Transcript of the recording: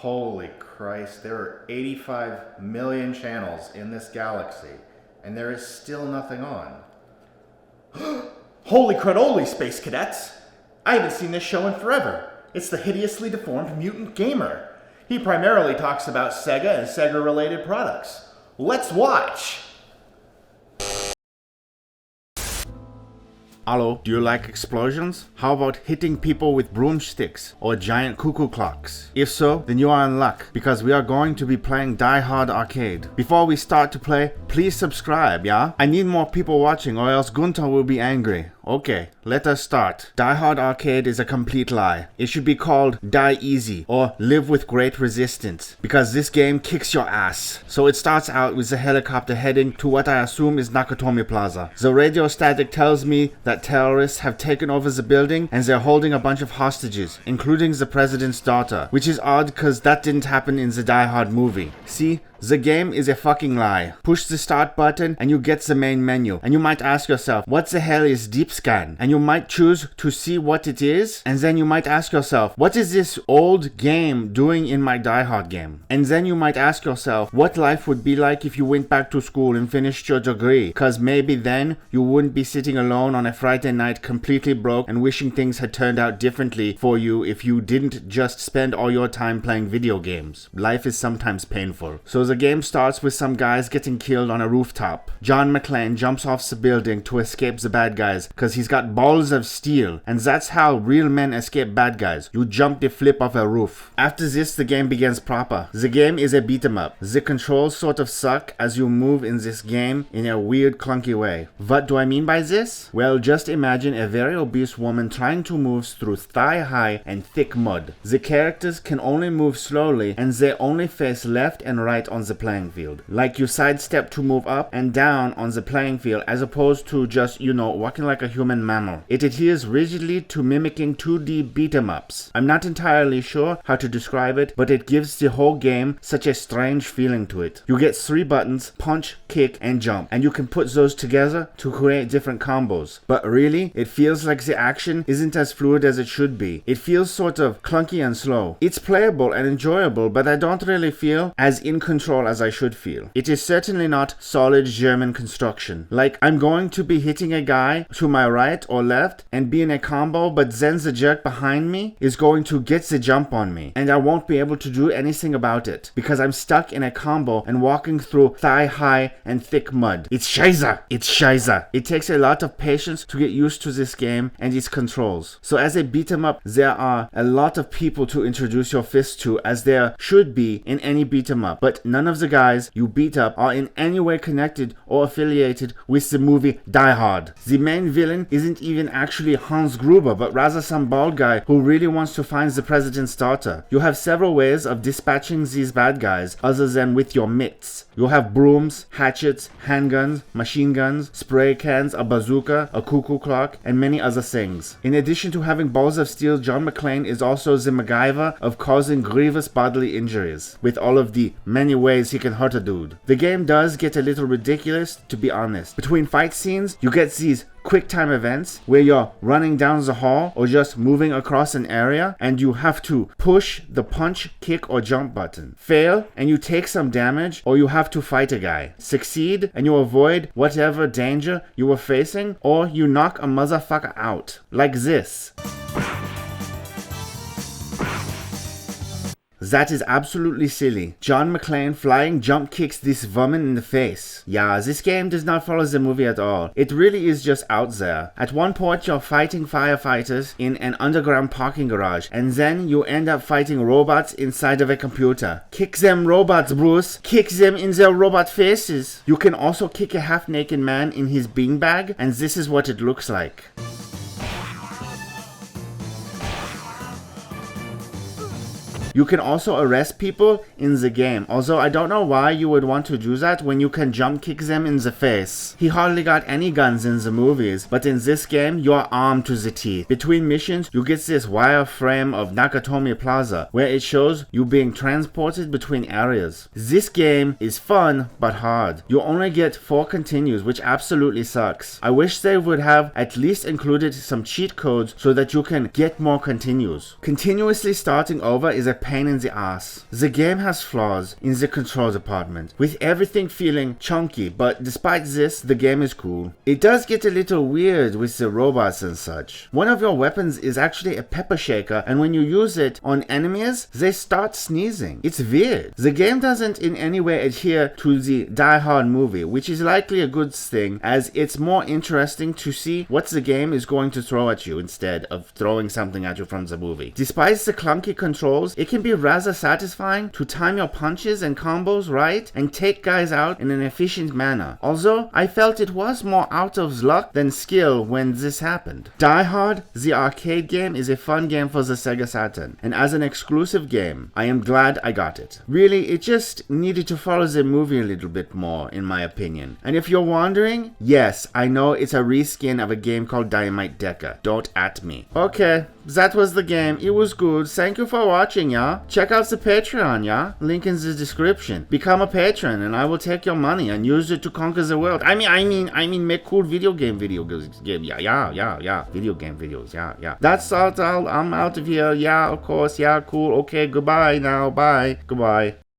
Holy Christ, there are 85 million channels in this galaxy, and there is still nothing on. Holy credoli, Space Cadets! I haven't seen this show in forever. It's the hideously deformed mutant gamer. He primarily talks about Sega and Sega-related products. Let's watch! Hello, do you like explosions? How about hitting people with broomsticks or giant cuckoo clocks? If so, then you are in luck, because we are going to be playing Die Hard Arcade. Before we start to play, please subscribe, yeah? I need more people watching or else Gunther will be angry. Okay, let us start. Die Hard Arcade is a complete lie. It should be called Die Easy or Live with Great Resistance, because this game kicks your ass. So it starts out with the helicopter heading to what I assume is Nakatomi Plaza. The radio static tells me that terrorists have taken over the building and they're holding a bunch of hostages, including the president's daughter, which is odd because that didn't happen in the Die Hard movie. See? The game is a fucking lie. Push the start button and you get the main menu. And you might ask yourself, what the hell is deep scan? And you might choose to see what it is. And then you might ask yourself, what is this old game doing in my Die Hard game? And then you might ask yourself, what life would be like if you went back to school and finished your degree? Cause maybe then you wouldn't be sitting alone on a Friday night completely broke and wishing things had turned out differently for you if you didn't just spend all your time playing video games. Life is sometimes painful. So the game starts with some guys getting killed on a rooftop. John McClane jumps off the building to escape the bad guys because he's got balls of steel, and that's how real men escape bad guys. You jump the flip off a roof. After this, the game begins proper. The game is a beat 'em up. The controls sort of suck as you move in this game in a weird clunky way. What do I mean by this? Well, just imagine a very obese woman trying to move through thigh-high and thick mud. The characters can only move slowly and they only face left and right on the playing field. Like you sidestep to move up and down on the playing field as opposed to just, walking like a human mammal. It adheres rigidly to mimicking 2D beat 'em ups. I'm not entirely sure how to describe it, but it gives the whole game such a strange feeling to it. You get 3 buttons, punch, kick, and jump, and you can put those together to create different combos. But really, it feels like the action isn't as fluid as it should be. It feels sort of clunky and slow. It's playable and enjoyable, but I don't really feel as in control as I should feel. It is certainly not solid German construction. Like, I'm going to be hitting a guy to my right or left and be in a combo, but then the jerk behind me is going to get the jump on me, and I won't be able to do anything about it because I'm stuck in a combo and walking through thigh-high and thick mud. It's scheiße! It's scheiße! It takes a lot of patience to get used to this game and its controls. So as a beat 'em up, there are a lot of people to introduce your fist to, as there should be in any beat 'em up, but none of the guys you beat up are in any way connected or affiliated with the movie Die Hard. The main villain isn't even actually Hans Gruber, but rather some bald guy who really wants to find the president's daughter. You have several ways of dispatching these bad guys other than with your mitts. You'll have brooms, hatchets, handguns, machine guns, spray cans, a bazooka, a cuckoo clock, and many other things. In addition to having balls of steel, John McClane is also the MacGyver of causing grievous bodily injuries, with all of the many ways he can hurt a dude. The game does get a little ridiculous, to be honest. Between fight scenes, you get these quick time events where you're running down the hall or just moving across an area and you have to push the punch, kick, or jump button. Fail and you take some damage, or you have to fight a guy. Succeed and you avoid whatever danger you were facing, or you knock a motherfucker out. Like this. That is absolutely silly. John McClane flying jump kicks this woman in the face. Yeah, this game does not follow the movie at all. It really is just out there. At one point you're fighting firefighters in an underground parking garage, and then you end up fighting robots inside of a computer. Kick them robots, Bruce. Kick them in their robot faces. You can also kick a half-naked man in his beanbag, and this is what it looks like. You can also arrest people in the game, although I don't know why you would want to do that when you can jump kick them in the face. He hardly got any guns in the movies, but in this game you are armed to the teeth. Between missions you get this wireframe of Nakatomi Plaza where it shows you being transported between areas. This game is fun but hard. You only get 4 continues, which absolutely sucks. I wish they would have at least included some cheat codes so that you can get more continues. Continuously starting over is a pain in the ass. The game has flaws in the control department, with everything feeling chunky, but despite this, the game is cool. It does get a little weird with the robots and such. One of your weapons is actually a pepper shaker, and when you use it on enemies, they start sneezing. It's weird. The game doesn't in any way adhere to the Die Hard movie, which is likely a good thing, as it's more interesting to see what the game is going to throw at you instead of throwing something at you from the movie. Despite the clunky controls, it can be rather satisfying to time your punches and combos right and take guys out in an efficient manner. Although, I felt it was more out of luck than skill when this happened. Die Hard, the arcade game, is a fun game for the Sega Saturn, and as an exclusive game, I am glad I got it. Really, it just needed to follow the movie a little bit more, in my opinion. And if you're wondering, yes, I know it's a reskin of a game called Dynamite Deka. Don't at me. Okay, that was the game. It was good. Thank you for watching, yeah? Check out the Patreon, yeah? Link in the description. Become a patron and I will take your money and use it to conquer the world. I mean, make cool video game videos. Yeah. Video game videos, yeah. That's all. I'm out of here. Yeah, of course. Yeah, cool. Okay, goodbye now. Bye. Goodbye.